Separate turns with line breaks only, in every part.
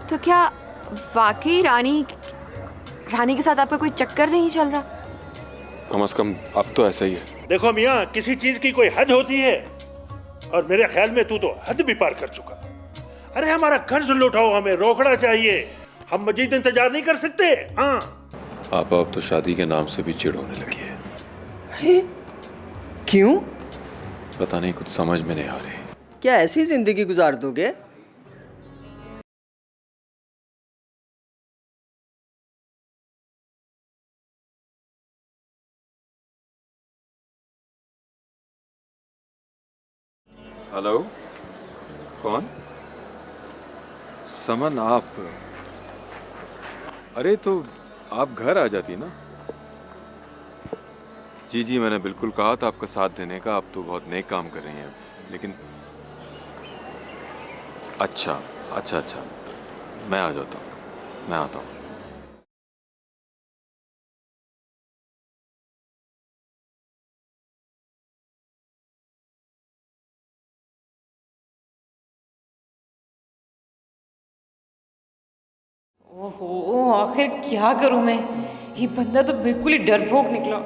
तो क्या वाकई रानी के साथ आपका कोई चक्कर नहीं चल रहा?
कम से कम अब तो ऐसा ही है।
देखो मियाँ, किसी चीज की कोई हद होती है, और मेरे ख्याल में तू तो हद भी पार कर चुका। अरे हमारा कर्ज लौटाओ, हमें रोकना चाहिए, हम मजीद इंतजार नहीं कर सकते। हाँ
आप अब तो शादी के नाम से भी चिढ़ होने लगी है।
क्यों?
पता नहीं, कुछ समझ में नहीं आ रही।
क्या ऐसी जिंदगी गुजार दोगे?
हेलो, कौन? समन, आप? अरे तो आप घर आ जाती ना। जी जी, मैंने बिल्कुल कहा था आपका साथ देने का। आप तो बहुत नेक काम कर रही हैं, लेकिन अच्छा अच्छा अच्छा, मैं आ जाता हूँ, मैं आता हूँ।
ओहो, आखिर क्या करूं मैं? ये बंदा तो बिल्कुल ही डरपोक निकला।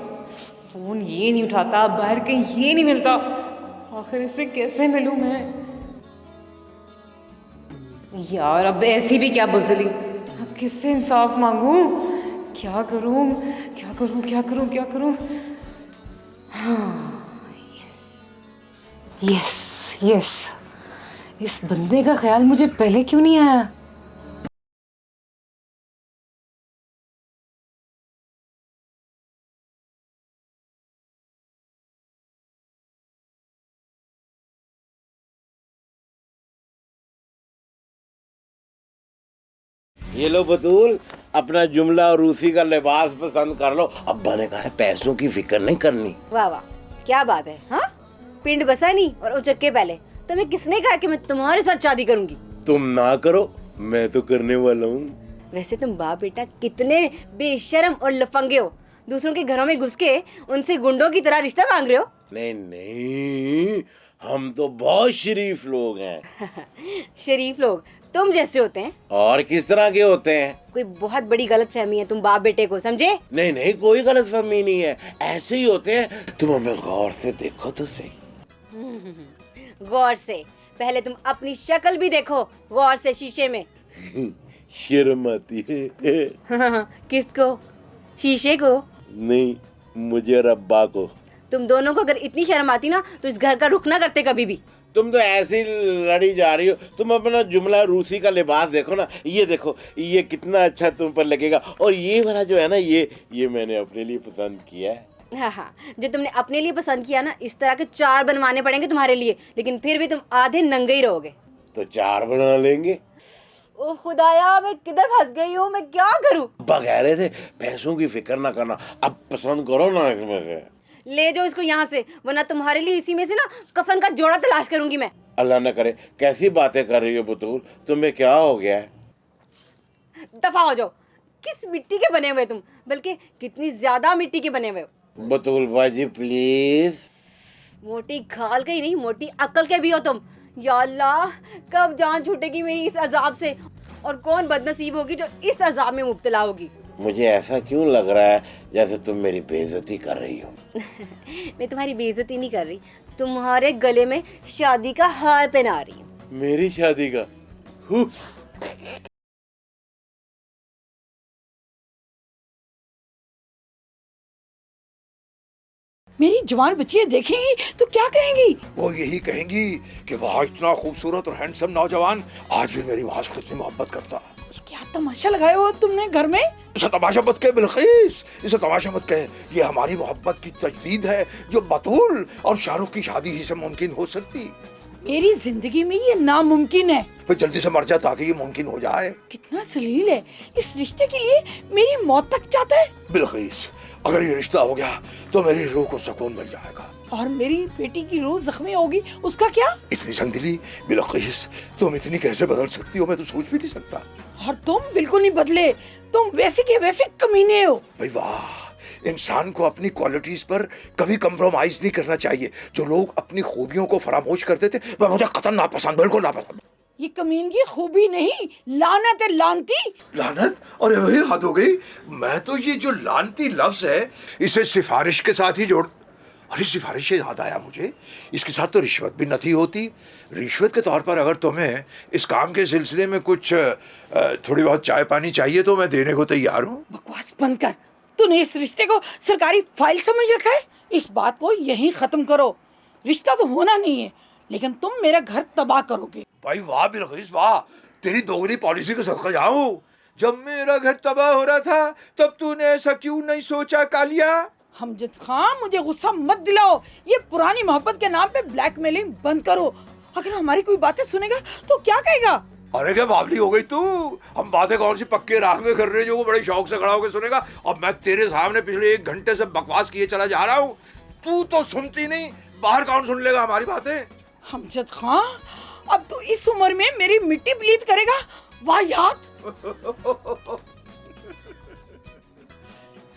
फोन ये नहीं उठाता, बाहर कहीं ये नहीं मिलता। आखिर इससे कैसे मिलूं मैं? यार अब ऐसी भी क्या बुज़दिली, अब किससे इंसाफ मांगूं? क्या करूं क्या करूं क्या करूं क्या करूं? हाँ, यस यस, इस बंदे का ख्याल मुझे पहले क्यों नहीं आया?
ये लो बतूल, अपना जुमला और रूसी का लिबास पसंद कर लो। अब्बा ने कहा है पैसों की फिक्र नहीं करनी।
वाह वाह, क्या बात है। हाँ, पिंड बसा नहीं और उचक्के पहले। तुम्हें किसने कहा कि मैं तुम्हारे साथ शादी करूंगी?
तुम ना करो, मैं तो करने वाला हूँ।
वैसे तुम बाप बेटा कितने बेशर्म और लफंगे हो। दूसरों के घरों में घुस के उनसे गुंडों की तरह रिश्ता मांग रहे हो।
नहीं नहीं, हम तो बहुत शरीफ लोग हैं।
शरीफ लोग तुम जैसे होते हैं।
और किस तरह के होते हैं?
कोई बहुत बड़ी गलत फहमी है तुम बाप बेटे को, समझे?
नहीं नहीं, कोई गलत फहमी नहीं है, ऐसे ही होते हैं। तुम हमें गौर से देखो तो सही।
गौर से? पहले तुम अपनी शक्ल भी देखो गौर से शीशे में।
शर्म आती है।
किसको? शीशे को?
नहीं, मुझे और अब्बा को।
तुम दोनों को अगर इतनी शर्म आती ना तो इस घर का रुख ना करते कभी भी।
तुम तो ऐसे ही लड़ी जा रही हो। तुम अपना जुमला रूसी का लिबास देखो ना, ये देखो, ये कितना अच्छा तुम पर लगेगा। और ये वाला जो है ना, ये मैंने अपने लिए पसंद किया है।
हाँ हाँ, जो तुमने अपने लिए पसंद किया ना, इस तरह के 4 बनवाने पड़ेंगे तुम्हारे लिए, लेकिन फिर भी तुम आधे नंगे ही रहोगे।
तो 4 बना लेंगे।
ओ खुदाया, मैं किधर फंस गई हूँ, मैं क्या करूँ?
बगैर थे पैसों की फिक्र ना करना, अब पसंद करो ना इसमें से।
ले जाओ इसको यहाँ से, वरना तुम्हारे लिए इसी में से ना कफन का जोड़ा तलाश करूंगी मैं।
अल्लाह न करे। कैसी बातें कर रही हो बतूल, तुम्हें क्या हो गया है?
दफा हो जाओ। किस मिट्टी के बने हुए तुम, बल्कि कितनी ज्यादा मिट्टी के बने हुए हो।
बतूल बाजी प्लीज।
मोटी खाल के ही नहीं, मोटी अक्ल के भी हो तुम। या अल्लाह, कब जान छूटेगी मेरी इस अजाब से, और कौन बदनसीब होगी जो इस अजाब में मुब्तला होगी।
मुझे ऐसा क्यों लग रहा है जैसे तुम मेरी बेइज्जती कर रही हो?
मैं तुम्हारी बेइज्जती नहीं कर रही, तुम्हारे गले में शादी का हार पहना रही हूँ।
मेरी शादी का?
मेरी जवान बच्चियां देखेंगी तो क्या कहेंगी?
वो यही कहेंगी कि वाह, इतना खूबसूरत और हैंडसम नौजवान आज भी मेरी माँ से कितनी मोहब्बत करता है।
क्या तमाशा लगाया हो तुमने घर में?
इसे तमाशा मत कहे बिल्किस, इसे तमाशा मत कहे। ये हमारी मोहब्बत की तजदीद है, जो बतूल और शाहरुख की शादी ही से मुमकिन हो सकती।
मेरी जिंदगी में ये नामुमकिन है।
फिर जल्दी से मर जा ताकि ये मुमकिन हो जाए।
कितना जलील है, इस रिश्ते के लिए मेरी मौत तक चाहता है।
बिल्किस, अगर ये रिश्ता हो गया तो मेरी रूह को सुकून मिल जाएगा।
और मेरी बेटी की रूह जख्मी होगी, उसका क्या?
इतनी संगदिली बिल्किस, तुम इतनी कैसे बदल सकती हो, मैं तो सोच भी नहीं सकता।
और तुम बिल्कुल नहीं बदले, तुम वैसे के वैसे कमीने हो।
भाई वाह, इंसान को अपनी क्वालिटीज पर कभी कंप्रोमाइज नहीं करना चाहिए। जो लोग अपनी खूबियों को फरामोश कर देते, वह मुझे कतई नापसंद, बिल्कुल नापसंद।
ये कमीनगी खूबी नहीं, लानत है, लानती।
लानत? अरे वही हद हो गई। मैं तो ये जो लानती लफ्ज है इसे सिफारिश के साथ ही जोड़। अरे सिफारिश से याद आया मुझे, इसके साथ तो रिश्वत भी नहीं होती। रिश्वत के तौर पर अगर तुम्हें इस काम के सिलसिले में कुछ थोड़ी बहुत चाय पानी चाहिए तो मैं देने को तैयार हूँ।
बकवास बंद कर। तूने इस रिश्ते को सरकारी फाइल समझ रखा है? इस बात को यहीं खत्म करो। रिश्ता तो होना नहीं है, लेकिन तुम मेरा घर तबाह करोगे।
भाई वाह बिलकिस वाह, तेरी दोगली पॉलिसी को सदका जाऊं। जब मेरा घर तबाह हो रहा था तब तूने ऐसा क्यों नहीं सोचा कालिया?
हमजद खान, मुझे गुस्सा मत दिलाओ। ये पुरानी मोहब्बत के नाम पे ब्लैकमेलिंग बंद करो। अगर हमारी कोई बातें सुनेगा तो क्या कहेगा?
अरे क्या बावली हो गई तू। हम बातें कौन सी पक्के राह में कर रहे हैं जो वो बड़े शौक से खड़ा होकर सुनेगा। अब मैं तेरे सामने पिछले 1 घंटे से बकवास किए चला जा रहा हूँ, तू तो सुनती नहीं। बाहर कौन सुन लेगा हमारी बातें?
हमजद खान, अब तू इस उम्र में मेरी मिट्टी प्लीत करेगा? वाह याद।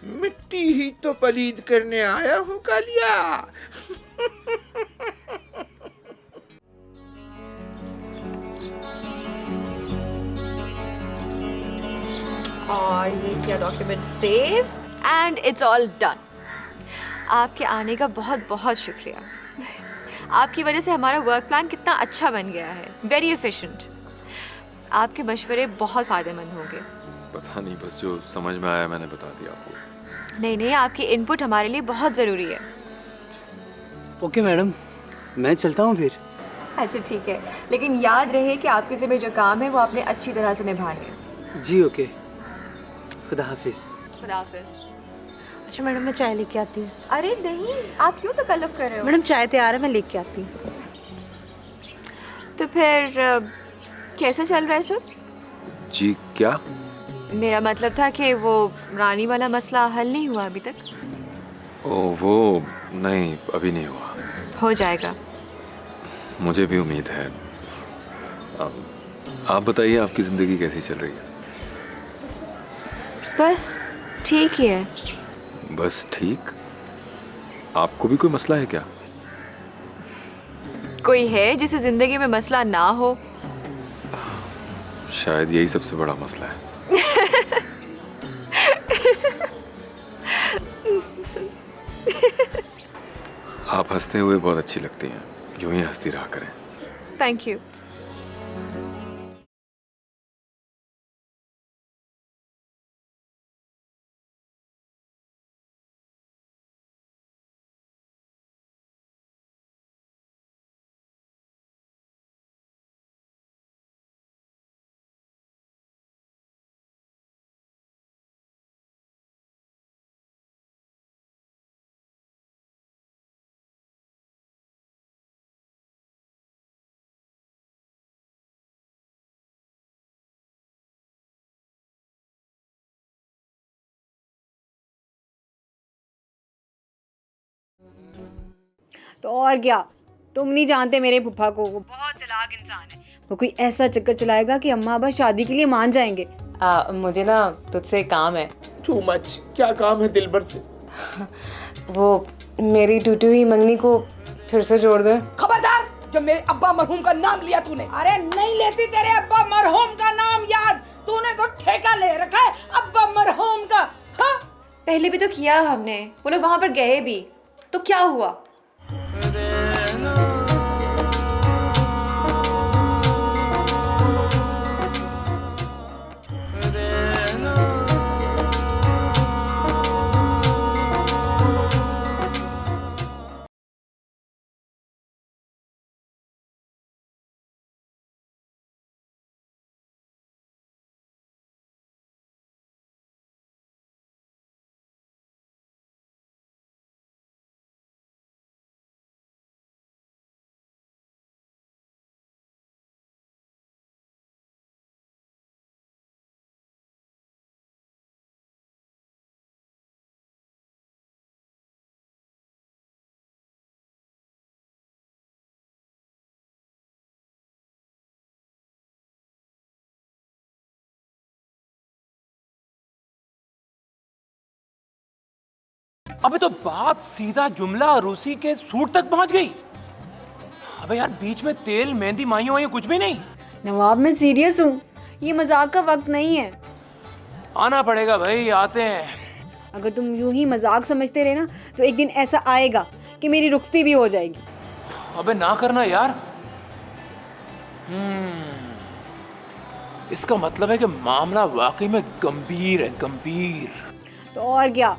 मिट्टी ही तो पलीद करने आया हूँ कालिया।
और ये किया document save and it's all done. आपके आने का बहुत बहुत शुक्रिया। आपकी वजह से हमारा वर्क प्लान कितना अच्छा बन गया है, वेरी एफिशिएंट। आपके मशवरे बहुत फ़ायदेमंद होंगे।
पता नहीं, बस जो समझ में आया मैंने बता दिया आपको।
नहीं नहीं, आपकी इनपुट हमारे लिए बहुत ज़रूरी है।
ओके मैडम, मैं चलता हूँ फिर।
अच्छा ठीक है, लेकिन याद रहे कि आपके ज़िम्मे जो काम है वो आपने अच्छी तरह से निभाने।
जी ओके, खुदा हाफिज़।
खुदा हाफिज़।
अच्छा मैडम, मैं चाय लेके आती हूँ।
अरे नहीं, आप क्यों तकल्लुफ़ कर रहे हो?
मैडम चाय तैयार है, मैं लेके आती हूँ।
तो फिर कैसे चल रहा है सब?
जी क्या?
मेरा मतलब था कि वो रानी वाला मसला हल नहीं हुआ अभी तक।
ओ वो नहीं, अभी नहीं हुआ।
हो जाएगा।
मुझे भी उम्मीद है। आप बताइए, आपकी ज़िंदगी कैसी चल रही है?
बस ठीक ही है।
बस ठीक? आपको भी कोई मसला है क्या?
कोई है जिसे ज़िंदगी में मसला ना हो?
शायद यही सबसे बड़ा मसला है। आप हंसते हुए बहुत अच्छी लगती हैं, यूं ही हंसती रहा करें।
Thank you.
तो और क्या, तुम नहीं जानते मेरे फूफा को, वो बहुत चालाक इंसान है। वो कोई ऐसा चक्कर चलाएगा कि अम्मा अब्बा शादी के लिए मान जाएंगे।
मुझे ना तुझसे एक काम है।
Too much. क्या काम है दिलबर से?
वो मेरी टूटी हुई मंगनी को फिर से जोड़ दे।
खबरदार, जब मेरे अब्बा मरहूम का नाम लिया तूने। अरे नहीं लेती तेरे अब्बा मरहूम का नाम याद। तूने तो ठेका ले रखा है अब्बा मरहूम का। हाँ,
पहले भी तो किया हमने, वो लोग वहाँ पर गए भी, तो क्या हुआ?
अबे तो बात सीधा जुमला रूसी के सूट तक पहुंच गई। अबे यार बीच में तेल मेहंदी माहियों वाहियों कुछ भी नहीं।
नवाब मैं सीरियस हूँ, ये मजाक का वक्त नहीं है।
आना पड़ेगा भाई, आते हैं।
अगर तुम यूं ही मजाक समझते रहे ना तो एक दिन ऐसा आएगा कि मेरी रुखसती भी हो जाएगी।
अबे ना करना यार। इसका मतलब है कि मामला वाकई में गंभीर है, गंभीर।
तो और क्या,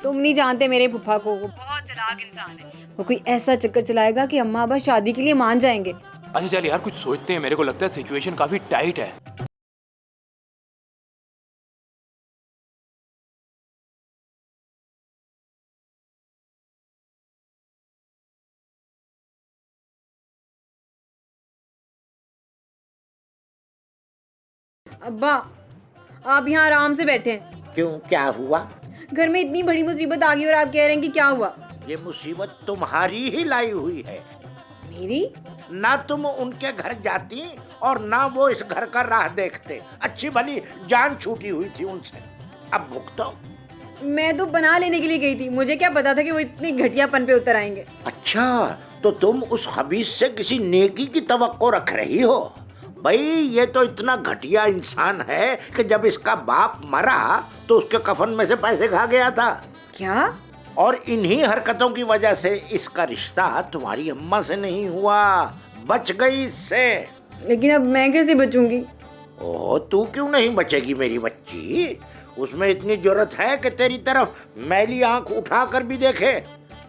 तुम नहीं जानते मेरे फूफा को, वो बहुत चालाक इंसान है। वो कोई ऐसा चक्कर चलाएगा कि अम्मा अब्बा शादी के लिए मान जाएंगे।
अच्छा चल यार कुछ सोचते हैं, मेरे को लगता है सिचुएशन काफी टाइट है।
अब्बा आप यहाँ आराम से बैठे हैं।
क्यों, क्या हुआ?
घर में इतनी बड़ी मुसीबत आ गई और आप कह रहे हैं कि क्या हुआ?
ये मुसीबत तुम्हारी ही लाई हुई है।
मेरी?
ना तुम उनके घर जाती और ना वो इस घर का राह देखते। अच्छी भली जान छूटी हुई थी उनसे, अब भुगतो।
मैं तो बना लेने के लिए गई थी, मुझे क्या पता था कि वो इतनी घटियापन पे उतर आएंगे।
अच्छा, तो तुम उस खबीस से किसी नेकी की तवक्को रख रही हो? भाई ये तो इतना घटिया इंसान है कि जब इसका बाप मरा तो उसके कफन में से पैसे खा गया था।
क्या?
और इन्हीं हरकतों की वजह से इसका रिश्ता तुम्हारी अम्मा से नहीं हुआ, बच गई इससे।
लेकिन अब मैं कैसे बचूंगी?
ओह, तू क्यों नहीं बचेगी मेरी बच्ची? उसमें इतनी जरूरत है कि तेरी तरफ मैली आंख उठाकर भी देखे।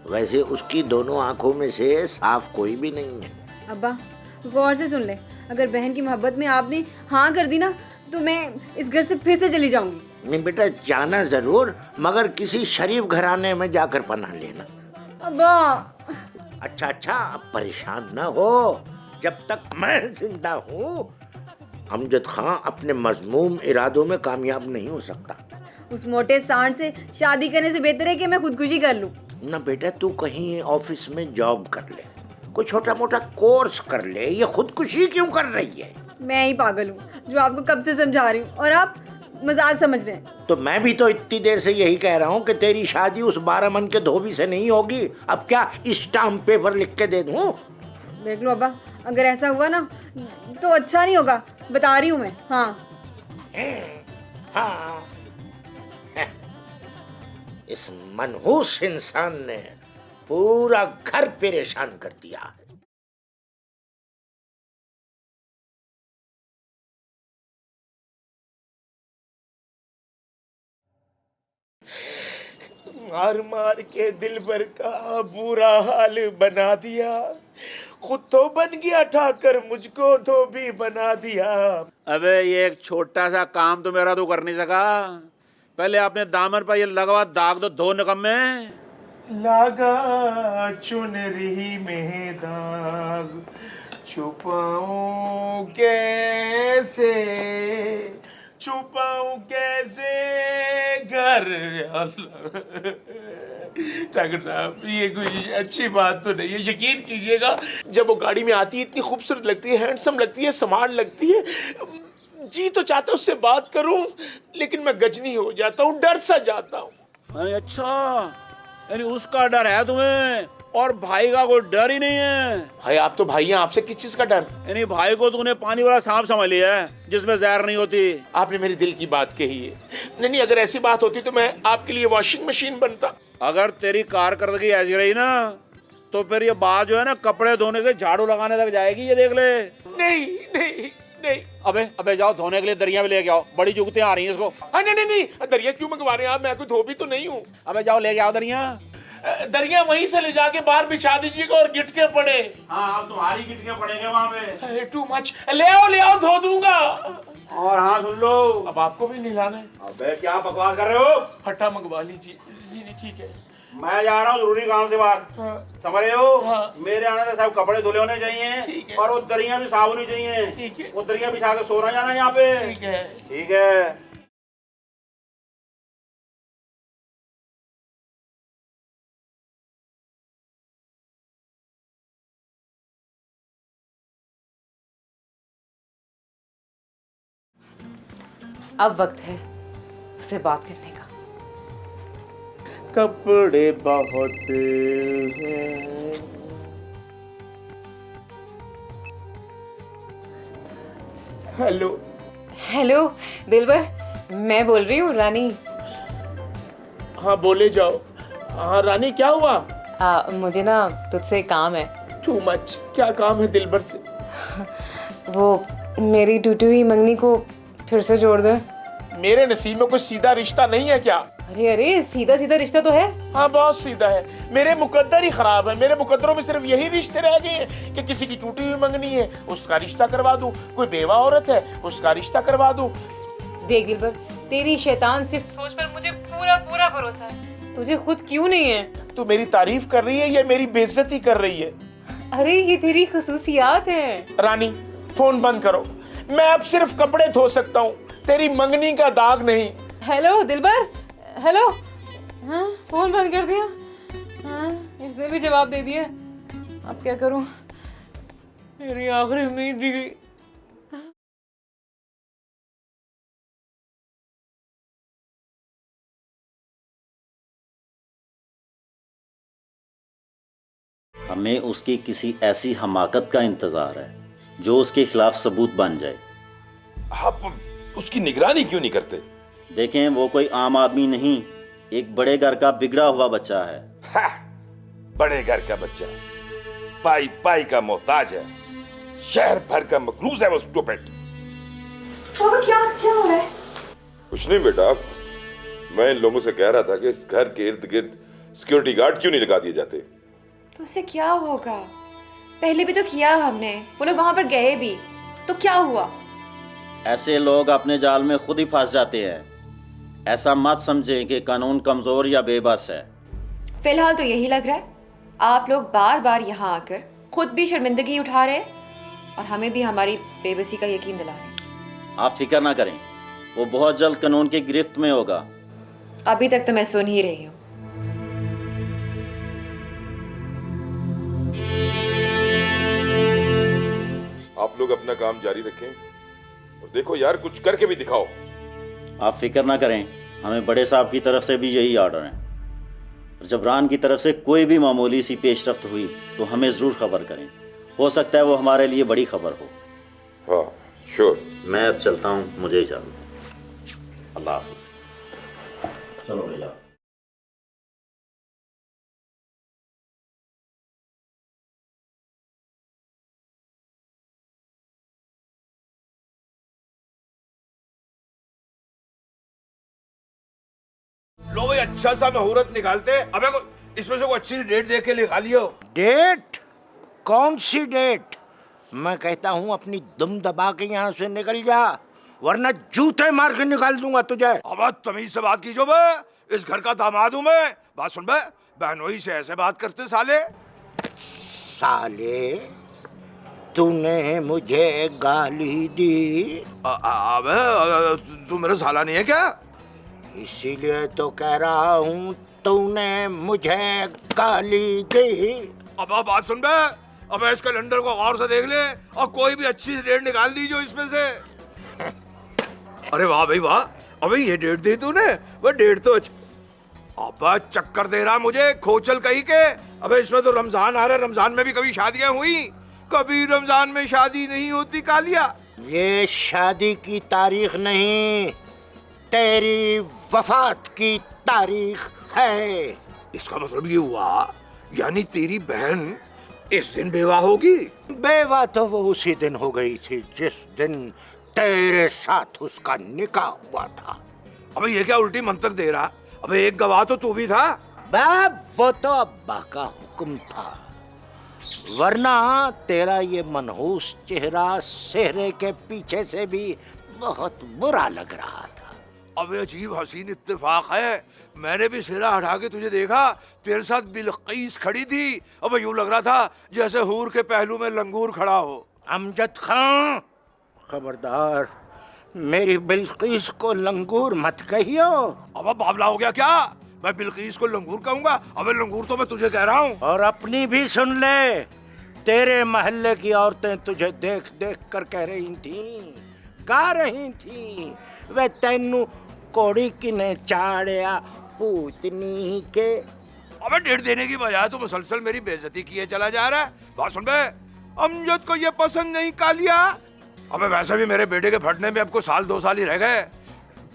वैसे उसकी दोनों आंखों में से साफ कोई भी नहीं है।
अब्बा गौर से सुन ले, अगर बहन की मोहब्बत में आपने हाँ कर दी ना तो मैं इस घर से फिर से चली जाऊंगी।
नहीं बेटा, जाना जरूर, मगर किसी शरीफ घराने में जाकर पनाह लेना।
अब्बा।
अच्छा अच्छा, अब परेशान न हो। जब तक मैं जिंदा हूँ अमजद खां अपने मजमूम इरादों में कामयाब नहीं हो सकता।
उस मोटे सांड से शादी करने से बेहतर है कि मैं खुदकुशी कर लूं।
ना बेटा, तू कहीं ऑफिस में जॉब कर ले, कोई छोटा मोटा कोर्स कर ले। ये खुदकुशी क्यों कर रही है?
मैं ही पागल हूँ जो आपको कब से समझा रही हूँ और आप मजाक समझ रहे हैं।
तो मैं भी तो इतनी देर से यही कह रहा हूँ कि तेरी शादी उस 12 मन के धोबी से नहीं होगी। अब क्या स्टाम्प पेपर लिख के दे दूँ?
देख लो अब्बा, अगर ऐसा हुआ ना तो अच्छा नहीं होगा, बता रही हूँ मैं। हाँ
हाँ, इस मनहूस इंसान ने पूरा घर परेशान कर दिया है। मार मार के दिल भर का बुरा हाल बना दिया। खुद तो बन गया ठाकर, मुझको तो भी बना दिया।
अबे ये एक छोटा सा काम तो मेरा तो कर नहीं सका। पहले आपने दामन पर ये लगवा दाग दो, दो निकम्मे।
लगा चुनरी में दाग, छुपाऊं कैसे, छुपाऊं कैसे घर। डॉक्टर साहब ये कोई अच्छी बात तो नहीं है। यकीन कीजिएगा, जब वो गाड़ी में आती है इतनी खूबसूरत लगती है, हैंडसम लगती है, स्मार्ट लगती है। जी तो चाहता उससे बात करूं, लेकिन मैं गजनी हो जाता हूँ, डर सा जाता हूँ।
अच्छा, यानी उसका डर है तुम्हें और भाई का कोई डर ही नहीं है।
भाई आप तो भाई हैं, आपसे किस चीज का डर?
यानी भाई को तूने पानी वाला सांप समझ लिया है जिसमें जहर नहीं होती।
आपने मेरे दिल की बात कही है। नहीं, अगर ऐसी बात होती तो मैं आपके लिए वॉशिंग मशीन बनता।
अगर तेरी कारकर्दगी ऐसी रही ना तो फिर ये बात जो है ना कपड़े धोने से झाड़ू लगाने तक जाएगी, ये देख ले।
नहीं नहीं नहीं।
अबे जाओ धोने के लिए दरिया में लेके आओ, बड़ी जुगतियां आ रही हैं इसको।
नहीं, दरिया क्यों मंगवा रहे हैं आप? मैं कोई धोबी तो नहीं हूँ।
अबे जाओ लेके आओ दरिया।
दरिया वहीं से ले जाके बाहर बिछा दीजिएगा और गिटके पड़े।
हाँ, अब तुम्हारी गिटके पड़ेंगे वहाँ पे।
Too much. ले आओ धो दूंगा।
और हाँ सुन लो,
अब आपको भी नहलाना है।
अबे क्या बकवास कर रहे हो?
फट्टा मंगवा लीजिए। जी ठीक है।
मैं जा रहा हूँ जरूरी काम से बाहर। समझ रहे हो? मेरे आने से सब कपड़े धुले होने चाहिए और वो दरिया भी साफ होनी चाहिए। वो दरिया बिछा के सो रहा जाना यहाँ पे। ठीक है।
अब वक्त है उससे बात करने का।
कपड़े बहुत हैं। हेलो
हेलो दिलबर, मैं बोल रही हूँ रानी।
हाँ बोले जाओ। हाँ रानी क्या हुआ?
मुझे ना तुझसे काम है।
Too much. क्या काम है दिलबर से?
वो मेरी टूटी हुई मंगनी को फिर से जोड़ दे।
मेरे नसीब में कोई सीधा रिश्ता नहीं है क्या?
अरे अरे, सीधा सीधा रिश्ता तो है।
हाँ बहुत सीधा है। मेरे मुकद्दर ही खराब है। मेरे मुकद्दरों में सिर्फ यही रिश्ते रह गए हैं कि किसी की टूटी हुई मंगनी है उसका रिश्ता करवा दूं, कोई बेवा औरत है उसका रिश्ता करवा दूं।
देख दिलबर, तेरी शैतान सिर्फ सोच पर मुझे पूरा पूरा भरोसा है, तुझे खुद क्यों नहीं है?
तू मेरी तारीफ कर रही है या मेरी बेइज्जती कर रही है?
अरे ये तेरी खुसूसियात है।
रानी फोन बंद करो, मैं अब सिर्फ कपड़े धो सकता हूँ, तेरी मंगनी का दाग नहीं।
हेलो दिलबर, हेलो। हाँ फोन बंद कर दिया। हाँ इसने भी जवाब दे दिया। अब क्या करूं? मेरी आखिरी उम्मीद भी गई।
हमें उसकी किसी ऐसी हमाकत का इंतजार है जो उसके खिलाफ सबूत बन जाए।
आप उसकी निगरानी क्यों नहीं करते?
देखें, वो कोई आम आदमी नहीं, एक बड़े घर का बिगड़ा हुआ बच्चा है।
बड़े घर का बच्चा, पाई पाई का मोहताज है, शहर भर का मकरूज है वो स्टूपिड।
क्या हो रहा है?
कुछ नहीं बेटा, मैं इन लोगों से कह रहा था कि इस घर के इर्द गिर्द सिक्योरिटी गार्ड क्यों नहीं लगा दिए जाते।
तो उससे क्या होगा? पहले भी तो किया हमने, वो लोग वहां पर गए भी, तो क्या हुआ?
ऐसे लोग अपने जाल में खुद ही फंस जाते हैं। ऐसा मत समझें कि कानून कमजोर या बेबस है।
फिलहाल तो यही लग रहा है। आप लोग बार बार यहाँ आकर खुद भी शर्मिंदगी उठा रहे हैं और हमें भी हमारी बेबसी का यकीन दिला रहे हैं।
आप फिक्र ना करें, वो बहुत जल्द कानून की गिरफ्त में होगा।
अभी तक तो मैं सुन ही रही हूँ।
आप लोग अपना काम जारी रखें और देखो यार, कुछ करके भी दिखाओ।
आप फिक्र ना करें, हमें बड़े साहब की तरफ से भी यही ऑर्डर है। और जब रान की तरफ से कोई भी मामूली सी पेशरफ्त हुई तो हमें ज़रूर खबर करें। हो सकता है वो हमारे लिए बड़ी खबर हो।
हाँ श्योर।
मैं अब चलता हूँ, मुझे इजाज़त। अल्लाह हाफ़िज़। चलो भैया।
लो भाई, अच्छा सा मुहूर्त निकालते। अबे इसमें से कोई अच्छी डेट देख के निकालियो।
डेट? कौन सी डेट? मैं कहता हूँ अपनी दुम दबा के यहाँ से निकल जा, वरना जूते मार के निकाल दूंगा तुझे।
अब तमीज से बात कीजिए बे, इस घर का दामाद हूँ मैं। बात सुन बे, बहनोई से ऐसे बात करते साले।
साले, तूने मुझे गाली दी।
अबे तू मेरा साला नहीं है क्या?
इसीलिए तो कह रहा हूँ तूने मुझे गाली दी।
अब बात सुन बे, अब इस कैलेंडर को गौर से देख ले और कोई भी अच्छी डेट निकाल दीजिए इसमें से। अरे वाह भाई वाह, अबे ये डेट दी तूने, वो डेट तो अब चक्कर दे रहा मुझे खोचल कहीं के। अबे इसमें तो रमजान आ रहा है, रमजान में भी कभी शादियां हुई? कभी रमजान में शादी नहीं होती कालिया।
ये शादी की तारीख नहीं, तेरी वफात की तारीख है।
इसका मतलब ये हुआ यानी तेरी बहन इस दिन बेवा होगी?
बेवा तो वो उसी दिन हो गई थी जिस दिन तेरे साथ उसका निकाह हुआ था।
अबे ये क्या उल्टी मंत्र दे रहा? अबे एक गवाह तो तू भी था।
बाप, वो तो अब्बा का हुक्म था, वरना तेरा ये मनहूस चेहरा सेहरे के पीछे से भी बहुत बुरा लग रहा था।
अबे अजीब हसीन इत्तेफाक है, मैंने भी सिरा हटा के तुझे देखा, तेरे साथ बिलकीस खड़ी थी। अबे यूं लग रहा था जैसे हूर के पहलू में लंगूर खड़ा हो।
अमजद खां, खबरदार मेरी बिलकीस को लंगूर मत कहियो।
अब बावला हो गया क्या? मैं बिलकीस को लंगूर कहूंगा? अबे लंगूर तो मैं तुझे कह रहा हूँ।
और अपनी भी सुन ले, तेरे महल्ले की औरतें तुझे देख देख कर कह रही थी, गा रही थी, वे तेनू कोड़ी किने चाड़िया, पूतनी के।
अबे 1.5 देने की बजाय तू मुसलसल मेरी बेइज्जती किए चला जा रहा है। बात सुन बे, अमजद को ये पसंद नहीं कालिया। अबे वैसे भी मेरे बेटे के फटने में अब को 1-2 साल ही रह गए।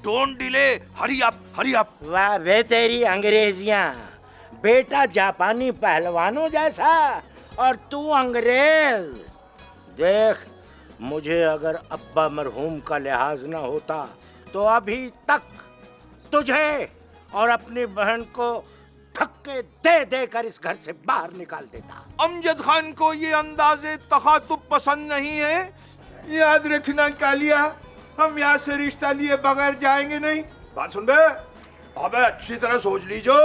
Don't delay, hurry up, hurry up.
वाह वे तेरी अंग्रेजियां, बेटा जापानी पहलवानों जैसा और तू अंग्रेज। देख, मुझे अगर अब्बा मरहूम का लिहाज न होता तो अभी तक तुझे और अपनी बहन को धक्के दे देकर इस घर से बाहर निकाल देता।
अमजद खान को ये अंदाजे तखातुब पसंद नहीं है। याद रखना कालिया, हम यहाँ से रिश्ता लिए बगैर जाएंगे नहीं। बात सुन बे, अबे अच्छी तरह सोच लीजो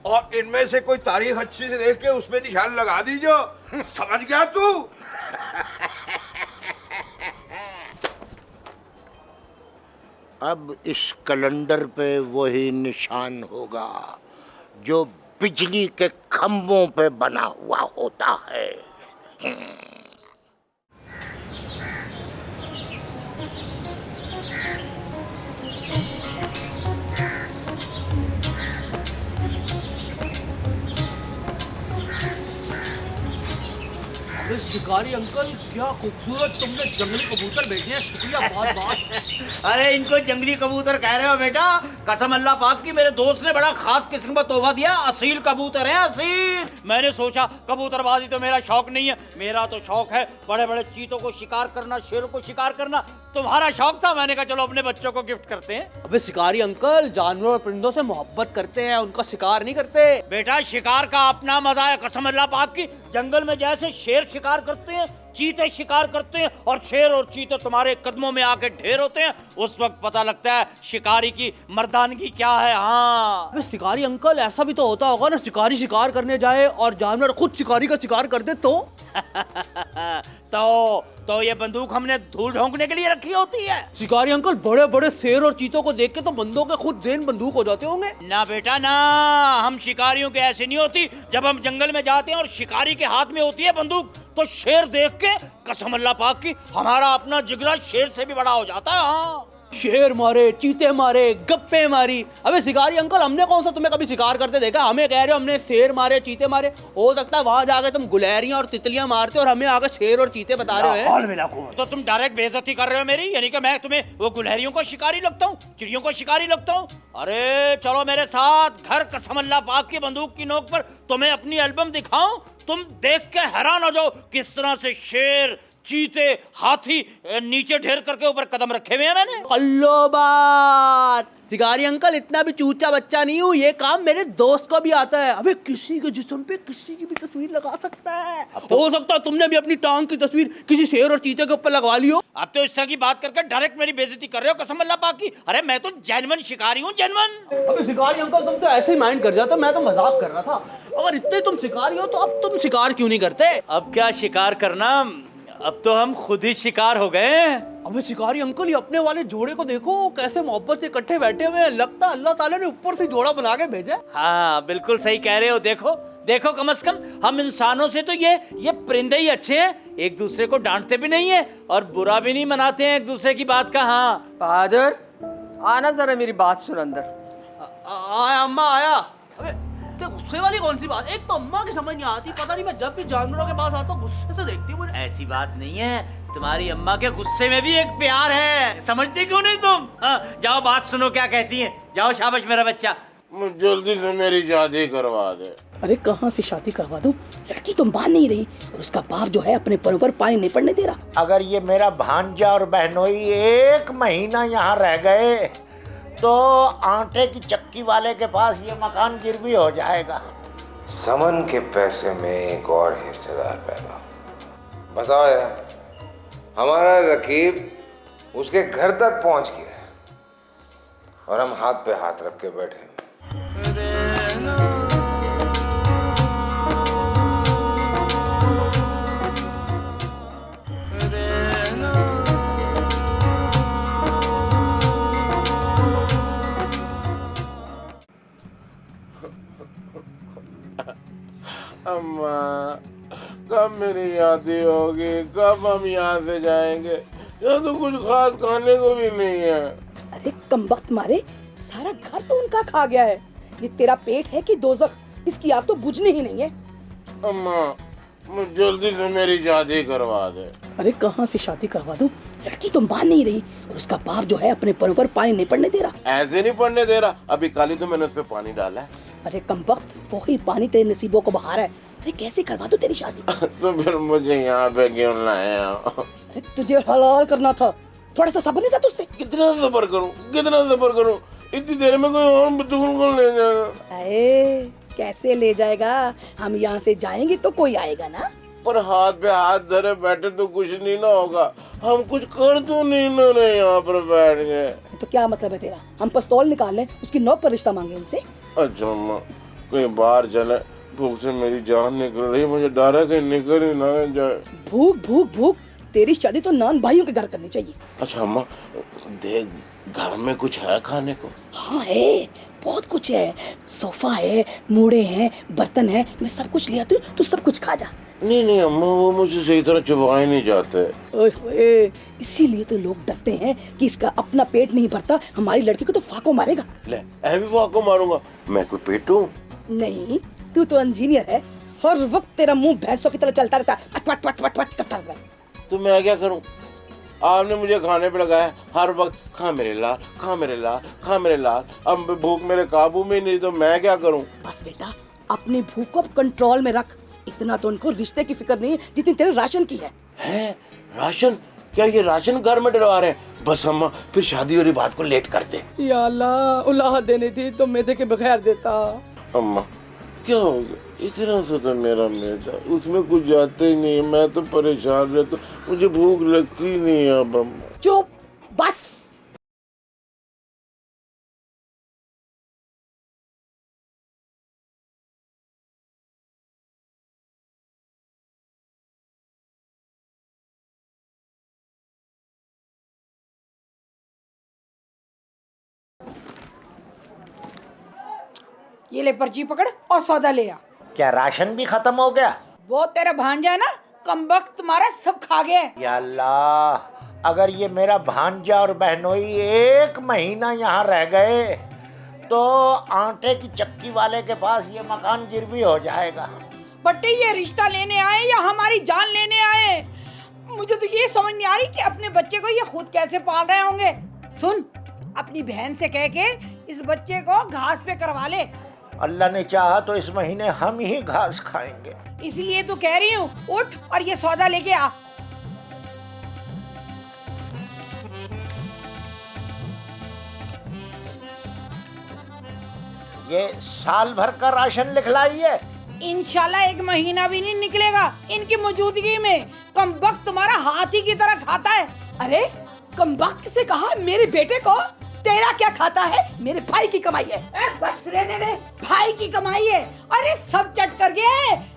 और इनमें से कोई तारीख अच्छी से देख के उसमें निशान लगा दीजो। समझ गया तू?
अब इस कैलेंडर पे वही निशान होगा जो बिजली के खंभों पे बना हुआ होता है।
अरे शिकारी अंकल, क्या खूबसूरत तुमने जंगली कबूतर भेजे हैं, शुक्रिया बहुत बहुत।
अरे इनको जंगली कबूतर कह रहे हो बेटा? कसम अल्लाह पाक की, मेरे दोस्त ने बड़ा खास किस्म का तोहफा दिया। असील कबूतर है, असील। मैंने सोचा कबूतरबाजी तो मेरा शौक नहीं है, मेरा तो शौक है बड़े बड़े चीतों को शिकार करना, शेरों को शिकार करना। तुम्हारा शौक था, मैंने कहा चलो अपने बच्चों को गिफ्ट करते हैं।
अबे शिकारी अंकल जानवर और परिंदों से मोहब्बत करते हैं, उनका शिकार नहीं करते।
बेटा शिकार का अपना मजा है, कसम अल्लाह पाक की। जंगल में जैसे शेर शिकार करते हैं, चीते शिकार करते हैं, और शेर और चीते तुम्हारे कदमों में आके ढेर होते हैं, उस वक्त पता लगता है शिकारी की मर्दानगी क्या है। हाँ
अबे शिकारी अंकल, ऐसा भी तो होता होगा ना, शिकारी शिकार करने जाए और जानवर खुद शिकारी का शिकार कर दे तो?
तो ये बंदूक हमने धूल झोंकने के लिए रखी होती है।
शिकारी अंकल, बड़े बड़े शेर और चीतों को देख के तो बंदों के खुद जेन बंदूक हो जाते होंगे।
ना बेटा ना, हम शिकारियों के ऐसे नहीं होती। जब हम जंगल में जाते हैं और शिकारी के हाथ में होती है बंदूक, तो शेर देख के कसम अल्लाह पाक की हमारा अपना जिगरा शेर से भी बड़ा हो जाता है। हाँ,
शेर मारे, चीते मारे, गप्पे मारी। अबे शिकारी अंकल, हमने कौन सा तुम्हें कभी शिकार करते देखा? हमें कह रहे हो हमने शेर मारे, चीते मारे। हो सकता है वहां जाके तुम गुलहरियां और तितलियां मारते और हमें आगे शेर और चीते बता रहे हो।
तो तुम डायरेक्ट बेइज्जती कर रहे हो मेरी, यानी कि मैं तुम्हें वो गुलहरियों को शिकारी लगता हूँ, चिड़ियों को शिकारी लगता हूँ? अरे चलो मेरे साथ घर, कसम अल्लाह पाक की बंदूक की नोक पर तुम्हें अपनी एल्बम दिखाऊं, तुम देख के हैरान हो जाओ किस तरह से शेर, चीते, हाथी नीचे ढेर करके ऊपर कदम रखे हुए हैं मैंने।
अल्लाह बात, शिकारी अंकल इतना भी चूचा बच्चा नहीं हूँ, ये काम मेरे दोस्त को भी आता है। अबे किसी के जिस्म पे किसी की भी तस्वीर लगा सकता है। हो सकता है तुमने भी अपनी टांग की तस्वीर किसी शेर और चीते के ऊपर लगवा ली हो।
अब तो इस तरह की बात करके डायरेक्ट मेरी बेइज्जती कर रहे हो, कसम अल्लाह पाक की। अरे मैं तो जेन्युइन शिकारी हूँ, जेन्युइन।
अबे शिकारी अंकल, तुम तो ऐसे ही माइंड कर जाते, मैं तो मजाक कर रहा था। अगर इतने तुम शिकारी हो तो अब तुम शिकार क्यों नहीं करते?
अब क्या शिकार करना, अब तो हम खुद ही शिकार हो गए।
अबे शिकारी अंकल, ये अपने वाले जोड़े को देखो, कैसे मोहब्बत से इकट्ठे बैठे हुए हैं। लगता है अल्लाह ताला ने ऊपर से जोड़ा बना के भेजा।
हाँ बिल्कुल सही कह रहे हो। देखो देखो, कम से कम हम इंसानों से तो ये परिंदे ही अच्छे हैं, एक दूसरे को डांटते भी नहीं है और बुरा भी नहीं मनाते हैं एक दूसरे की बात का। हाँ
बहादुर, आना जरा मेरी बात सुन अंदर।
आया अम्मा, आया। तो गुस्से वाली कौन सी बात? एक तो अम्मा की समझ नहीं आती, पता नहीं मैं जब भी जानवरों के पास आता हूँ गुस्से से देखती हूँ मुझे।
ऐसी बात नहीं है, तुम्हारी अम्मा के गुस्से में भी एक प्यार है, समझते क्यों नहीं तुम? हाँ, जाओ बात सुनो क्या कहती हैं। जाओ, शाबाश मेरा बच्चा।
जल्दी से मेरी शादी करवा दे।
अरे कहाँ से शादी करवा दूं? लड़की तो मान नहीं रही और उसका बाप जो है अपने पर ऊपर पानी नहीं पड़ने दे रहा।
अगर ये मेरा भांजा और बहनोई 1 महीना यहाँ रह गए तो आटे की चक्की वाले के पास ये मकान गिरवी हो जाएगा।
समन के पैसे में एक और हिस्सेदार पैदा। बताओ यार, हमारा रकीब उसके घर तक पहुंच गया है और हम हाथ पे हाथ रख के बैठे हैं।
अम्मा, कब मेरी शादी होगी? कब हम यहाँ से जाएंगे? यहाँ तो कुछ खास खाने को भी नहीं है।
अरे कमबख्त मारे, सारा घर तो उनका खा गया है। ये तेरा पेट है कि दोजख, इसकी आग तो बुझनी ही नहीं है।
अम्मा मुझे जल्दी से मेरी शादी करवा दे।
अरे कहाँ से शादी करवा दूं? लड़की तो मान नहीं रही और उसका बाप जो है अपने पैरों पर पानी नहीं पड़ने दे रहा।
ऐसे नहीं पड़ने दे रहा, अभी कल ही तो मैंने उस पे पानी डाला है।
अरे कमबख्त, वही पानी तेरे नसीबों को बहा रहा है। अरे कैसे करवा दूं तेरी शादी?
तो फिर मुझे यहाँ पे क्यों लाया?
अरे तुझे हलाल करना था, थोड़ा सा सब्र नहीं था तुझसे?
कितना सब्र करूं, कितना सब्र करूं? इतनी देर में कोई और बतून को ले जाएगा।
अरे कैसे ले जाएगा? हम यहाँ से जाएंगे तो कोई आएगा ना।
पर हाथ पे हाथ धरे बैठे तो कुछ नहीं ना होगा। हम कुछ कर तो नहीं ना रहे यहाँ पर बैठ गए।
तो क्या मतलब है तेरा? हम पिस्तौल निकाल लें, उसकी नोक पर रिश्ता मांगे इनसे?
अच्छा अम्मा, कहीं बाहर चले, भूख से मेरी जान निकल रही, मुझे डर है कहीं निकल ही ना जाए।
भूख भूख भूख, तेरी शादी तो नान भाइयों के घर करनी चाहिए।
अच्छा अम्मा, देख घर में कुछ है खाने को?
हाँ है, बहुत कुछ है। सोफा है, मूड़े हैं, बर्तन है, मैं सब कुछ ले आती हूँ, तू सब कुछ खा जा।
नहीं नहीं अम्मा, वो मुझे सही तरह चबाए नहीं जाते।
ओए, इसीलिए तो लोग डरते हैं कि इसका अपना पेट नहीं भरता, हमारी लड़की को तो फाको मारेगा।
ले मैं भी फाको मारूंगा? मैं कोई पेटू?
नहीं, तू तो इंजीनियर है, हर वक्त तेरा मुंह भैंसों की तरह चलता रहता है, पट पट पट पट करता रहता है।
तो मैं क्या करूं? आपने मुझे खाने पे लगाया, हर वक्त खा मेरे लाल, खा मेरे लाल, खा मेरे लाल। अब भूख मेरे काबू में नहीं, तो मैं क्या करूं?
बस बेटा, अपनी भूख को कंट्रोल में रख। इतना तो उनको रिश्ते की फिक्र नहीं है जितनी तेरे राशन की है।
राशन? क्या ये राशन घर में डलवा रहे हैं? बस अम्मा, फिर शादी वाली बात को लेट कर दे।
या अल्लाह, उलाह देनी थी तो मैदे के बगैर देता।
अम्मा क्या हो गया? इतना सा तो मेरा मैदा, उसमें कुछ जाते ही नहीं, मैं तो परेशान रहता, मुझे भूख लगती नहीं है अब। अम्मा
चुप, बस। ये ले पर्ची पकड़ और सौदा ले आ।
क्या राशन भी खत्म हो गया?
वो तेरा भांजा है ना, कमबख्त तुम्हारा सब खा गया।
या अल्लाह, अगर ये मेरा भांजा और बहनोई 1 महीना यहाँ रह गए तो आटे की चक्की वाले के पास ये मकान गिरवी हो जाएगा।
बट्टी, ये रिश्ता लेने आए या हमारी जान लेने आए? मुझे तो ये समझ नहीं आ रही कि अपने बच्चे को ये खुद कैसे पाल रहे होंगे। सुन, अपनी बहन से कह के इस बच्चे को घास पे करवा ले।
अल्लाह ने चाहा तो इस महीने हम ही घास खाएंगे।
इसलिए तो कह रही हूँ, उठ और ये सौदा लेके आ।
ये साल भर का राशन लिखलाई है।
इंशाल्लाह 1 महीना भी नहीं निकलेगा इनकी मौजूदगी में। कमबख्त तुम्हारा हाथी की तरह खाता है। अरे कमबख्त किसे कहा? मेरे बेटे को? तेरा क्या खाता है? मेरे भाई की कमाई है। बस रहने दे, भाई की कमाई है। अरे सब चट कर गया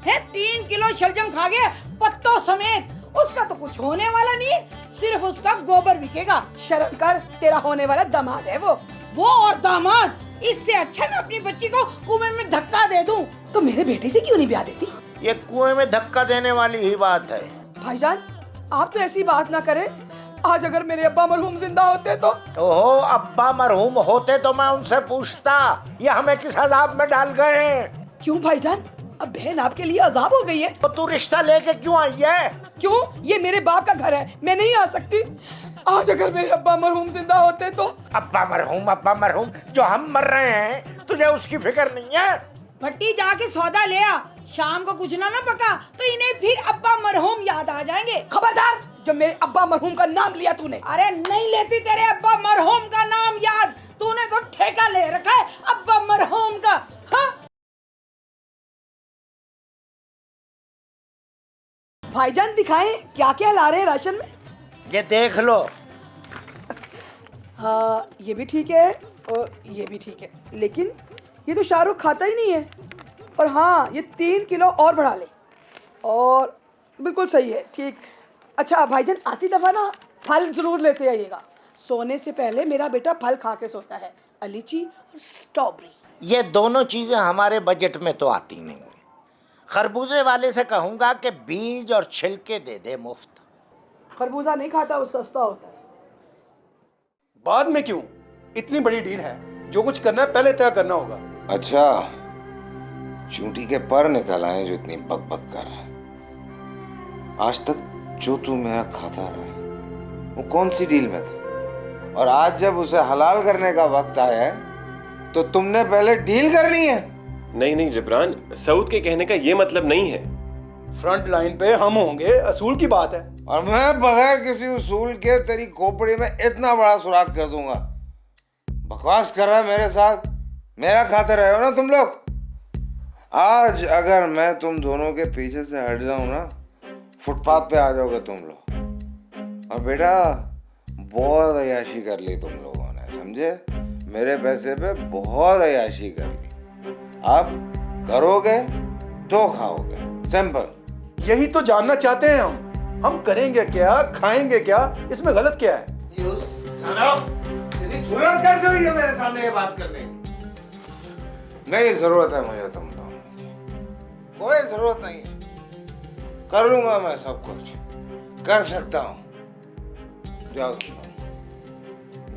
है 3 किलो शलजम खा गया पत्तों समेत। उसका तो कुछ होने वाला नहीं, सिर्फ उसका गोबर बिकेगा। शर्म कर, तेरा होने वाला दामाद है वो और दामाद। इससे अच्छा मैं अपनी बच्ची को कुएं में धक्का दे दूं। तो मेरे बेटे से क्यों नहीं ब्याह देती?
ये कुएं में धक्का देने वाली ही बात है।
भाईजान, आप तो ऐसी बात ना करें। आज अगर मेरे अब्बा मरहूम जिंदा होते तो?
ओहो, अब्बा मरहूम होते तो मैं उनसे पूछता ये हमें किस अजाब में डाल गए हैं।
क्यों भाईजान, अब बहन आपके लिए अजाब हो गई है?
तो तू रिश्ता लेके क्यों आई है?
क्यों? ये मेरे बाप का घर है, मैं नहीं आ सकती। आज अगर मेरे अब्बा मरहूम जिंदा होते तो?
अब्बा मरहूम, जो हम मर रहे हैं तुझे उसकी फिक्र नहीं है?
भट्टी, जाके सौदा ले आ। शाम को कुछ ना पका तो इन्हें फिर अब्बा मरहूम याद आ जाएंगे। खबरदार, जब मेरे अब्बा मरहूम का नाम लिया तूने। अरे नहीं लेती तेरे अब्बा मरहूम का नाम याद, तूने तो ठेका ले रखा है अब्बा मरहूम का। हाँ? भाईजान दिखाएं क्या क्या ला रहे हैं राशन में।
ये देख लो।
हाँ, ये भी ठीक है और ये भी ठीक है, लेकिन ये तो शाहरुख खाता ही नहीं है। और हाँ, ये 3 किलो और बढ़ा ले। और बिल्कुल सही है, ठीक। अच्छा भाईजान, आती दफ़ा ना फल ज़रूर लेते आइएगा। सोने से पहले मेरा बेटा फल खा के सोता है, लीची और स्ट्रॉबेरी।
ये दोनों चीजें हमारे बजट में तो आती नहीं है। खरबूजे वाले से कहूंगा कि बीज और छिलके दे दे मुफ्त।
खरबूजा नहीं खाता, वो सस्ता होता है।
बाद में क्यों? इतनी बड़ी डील है, जो कुछ करना है पहले तय करना होगा।
अच्छा, चूंटी के पर निकल आए जो इतनी बक बक कर रहा है। आज तक जो तू मेरा खाता रहा है वो कौन सी डील में था, और आज जब उसे हलाल करने का वक्त आया है तो तुमने पहले डील करनी है।
नहीं नहीं जिब्रान, सऊद के कहने का ये मतलब नहीं है।
फ्रंट लाइन पे हम होंगे, असूल की बात है।
और मैं बगैर किसी उसूल के तेरी खोपड़ी में इतना बड़ा सुराख कर दूंगा। बकवास कर रहा है मेरे साथ, मेरा खाते रहे हो ना तुम लोग। आज अगर मैं तुम दोनों के पीछे से हट जाऊं ना, फुटपाथ पे आ जाओगे तुम लोग। और बेटा बहुत अय्याशी कर ली तुम लोगों ने, समझे? मेरे पैसे पे बहुत अय्याशी कर ली। अब करोगे तो खाओगे, सिंपल।
यही तो जानना चाहते हैं हम करेंगे क्या, खाएंगे क्या, इसमें गलत क्या है?
तेरी जुर्रत कैसे हुई है मेरे सामने ये बात करने की? नहीं जरूरत है मुझे तुम दोनों की, कोई जरूरत नहीं है। कर लूंगा मैं सब कुछ, कर सकता हूँ। जाओ तुम,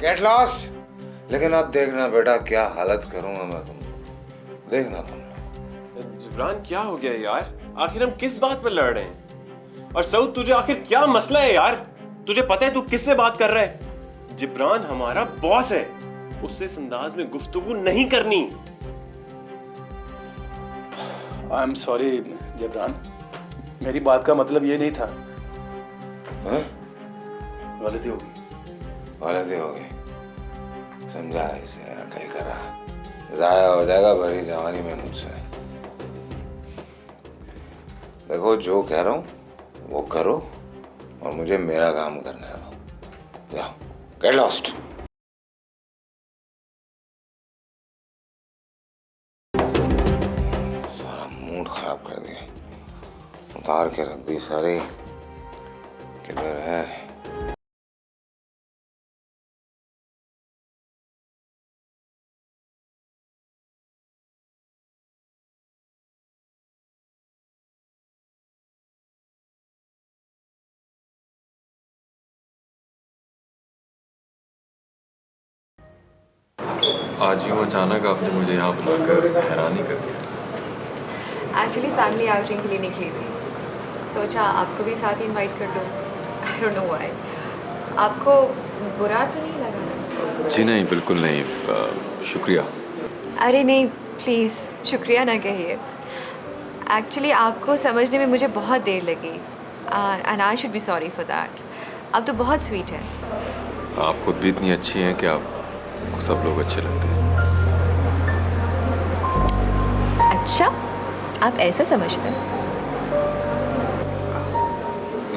गेट लॉस्ट। लेकिन अब देखना बेटा क्या हालत करूंगा मैं तुम, देखना तुम।
जिब्रान क्या हो गया यार, आखिर हम किस बात पर लड़ रहे हैं? और सऊद तुझे आखिर क्या मसला है यार? तुझे पता है तू किससे बात कर रहा है? जिब्रान हमारा बॉस है, उससे इस अंदाज में गुफ्तगू नहीं करनी।
आई एम सॉरी जिब्रान, मेरी बात का मतलब ये नहीं था। गलती हो गई,
गलती हो गई। समझा इसे, अकल करा, जाया हो जाएगा भरी जवानी में मुझसे। देखो जो कह रहा हूँ वो करो, और मुझे मेरा काम करने दो। जाओ, गेट लॉस्ट। सारा मूड खराब कर दिया, उतार के रख दी सारी। किधर है?
आज यूँ अचानक आपने मुझे यहाँ बुलाकर हैरानी कर दिया।
एक्चुअली फैमिली आउटिंग के लिए निकली थी, सोचा आपको भी साथ इनवाइट कर दूँ। I don't know why. आपको बुरा तो नहीं लगा ना?
जी नहीं, बिल्कुल नहीं, शुक्रिया।
अरे नहीं, प्लीज़ शुक्रिया ना कहिए। एक्चुअली आपको समझने में मुझे बहुत देर लगी, and I should be sorry for that. आप तो बहुत स्वीट हैं।
आप खुद भी इतनी अच्छी हैं कि आपको सब लोग अच्छे लगते हैं।
अच्छा, आप ऐसा समझते हैं?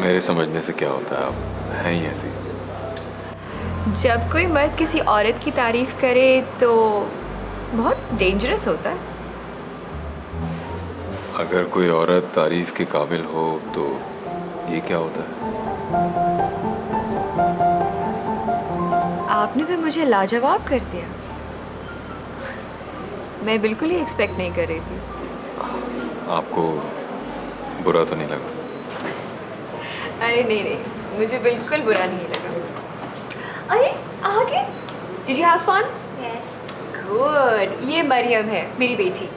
मेरे समझने से क्या होता है, आप हैं ही ऐसी।
जब कोई मर्द किसी औरत की तारीफ करे तो बहुत डेंजरस होता है।
अगर कोई औरत तारीफ के काबिल हो तो ये क्या होता है?
आपने तो मुझे लाजवाब कर दिया। मैं बिल्कुल ही एक्सपेक्ट नहीं कर रही थी।
आपको बुरा तो नहीं लगा?
अरे नहीं नहीं, मुझे बिल्कुल बुरा नहीं लगा। अरे आगे, did you have fun? Yes. Good. ये मरियम है, मेरी बेटी।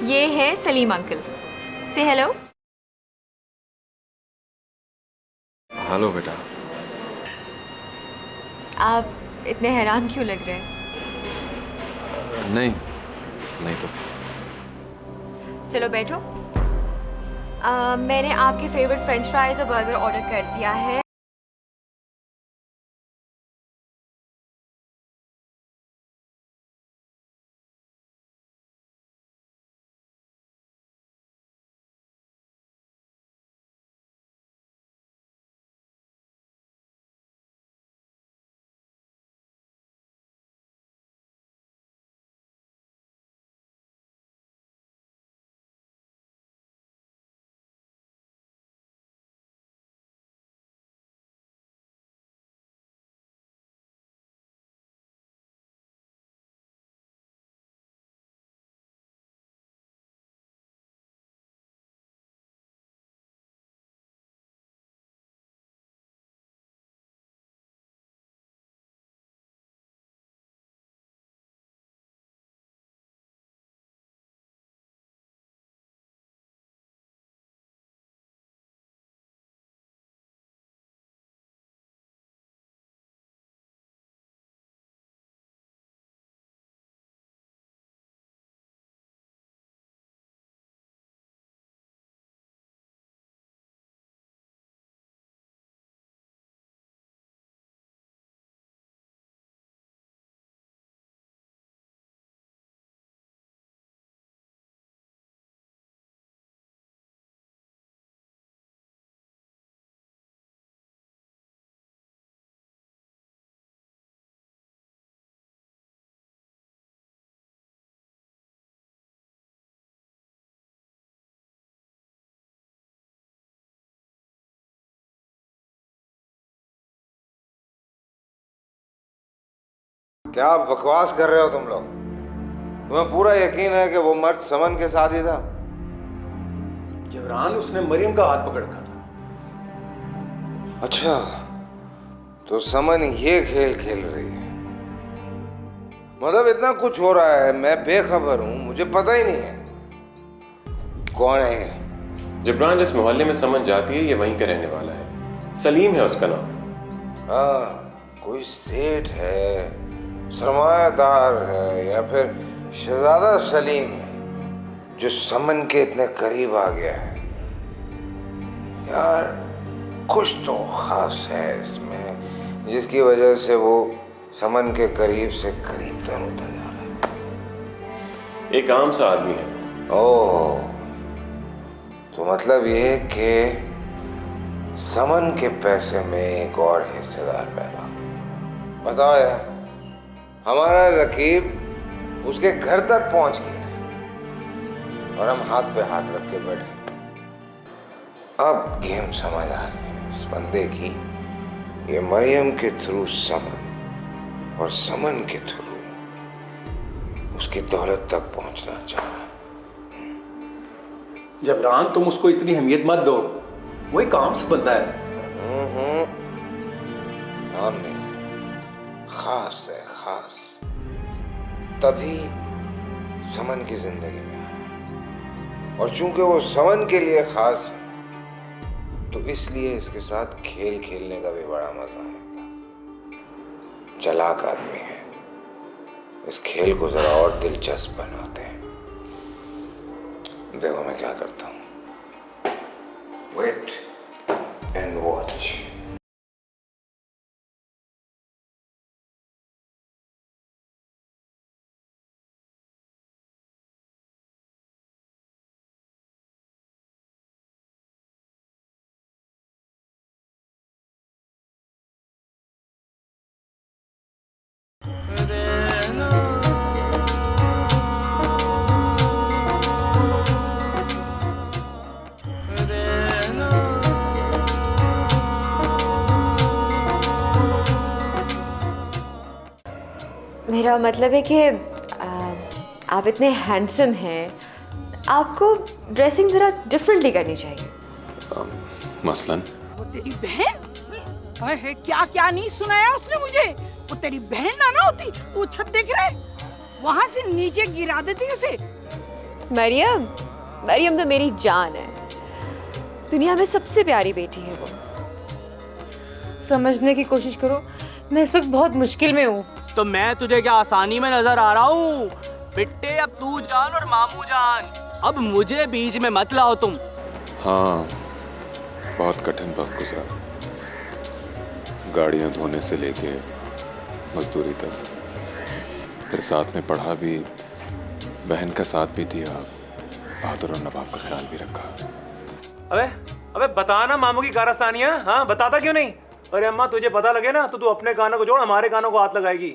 ये है सलीम अंकल। से हेलो।
हेलो बेटा।
आप इतने हैरान क्यों लग रहे हैं?
नहीं नहीं तो।
चलो बैठो। मैंने आपके फेवरेट फ्रेंच फ्राइज और बर्गर ऑर्डर कर दिया है।
क्या बकवास कर रहे हो तुम लोग? तुम्हें पूरा यकीन है कि वो मर्द समन के साथ ही था?
जबरान, उसने मरियम का हाथ पकड़ रखा था।
अच्छा, तो समन ये खेल खेल रही है। मतलब इतना कुछ हो रहा है, मैं बेखबर हूं, मुझे पता ही नहीं है कौन है ये?
जबरान, जिस मोहल्ले में समन जाती है ये वहीं का रहने वाला है। सलीम है उसका नाम।
हाँ, कोई सेठ है, सरमायादार है, या फिर शहजादा सलीम है जो समन के इतने करीब आ गया है। यार कुछ तो खास है इसमें, जिसकी वजह से वो समन के करीब से करीब तर होता जा रहा है।
एक आम सा आदमी है।
ओह, तो मतलब ये कि समन के पैसे में एक और हिस्सेदार पैदा। बताओ यार, हमारा रकीब उसके घर तक पहुंच गया और हम हाथ पे हाथ रख के बैठे। अब गेम समझ आ रही है इस बंदे की। ये मरियम के थ्रू समन और समन के थ्रू उसकी दौलत तक पहुंचना चाह रहा है।
जबरान, तुम उसको इतनी अहमियत मत दो, वो एक आम सा बंदा है।
आम नहीं, खास है, खास। तभी समन की जिंदगी में आया, और चूंकि वो समन के लिए खास है तो इसलिए इसके साथ खेल खेलने का भी बड़ा मजा आएगा। चालाक आदमी है, इस खेल को जरा और दिलचस्प बनाते हैं। देखो मैं क्या करता हूं, वेट एंड वॉच।
मेरा मतलब है कि आप इतने हैंडसम हैं, आपको ड्रेसिंग ज़रा डिफरेंटली करनी चाहिए।
मसलन?
वो तेरी बहन? अरे क्या क्या नहीं सुनाया उसने मुझे। वो तेरी बहन ना होती, वो छत देख रहा है, वहां से नीचे गिरा देती उसे।
मरियम, मरियम तो मेरी जान है, दुनिया में सबसे प्यारी बेटी है वो।
समझने की कोशिश करो, मैं इस वक्त बहुत मुश्किल में हूँ।
तो मैं तुझे क्या आसानी में नजर आ रहा हूँ? बिट्टे, अब तू जान और मामू जान, अब मुझे बीच में मत लाओ तुम।
हाँ, बहुत कठिन वक्त गुजरा, गाड़ियाँ धोने से लेके मजदूरी तक, फिर साथ में पढ़ा भी, बहन का साथ भी दिया, बहादुर और नवाब का ख्याल भी रखा।
अबे अबे बता ना मामू की कारस्तानियाँ, हाँ बताता क्यों नहीं? अरे अम्मा, तुझे पता लगे ना तो तू अपने कानों को जोड़, हमारे कानों को हाथ लगाएगी।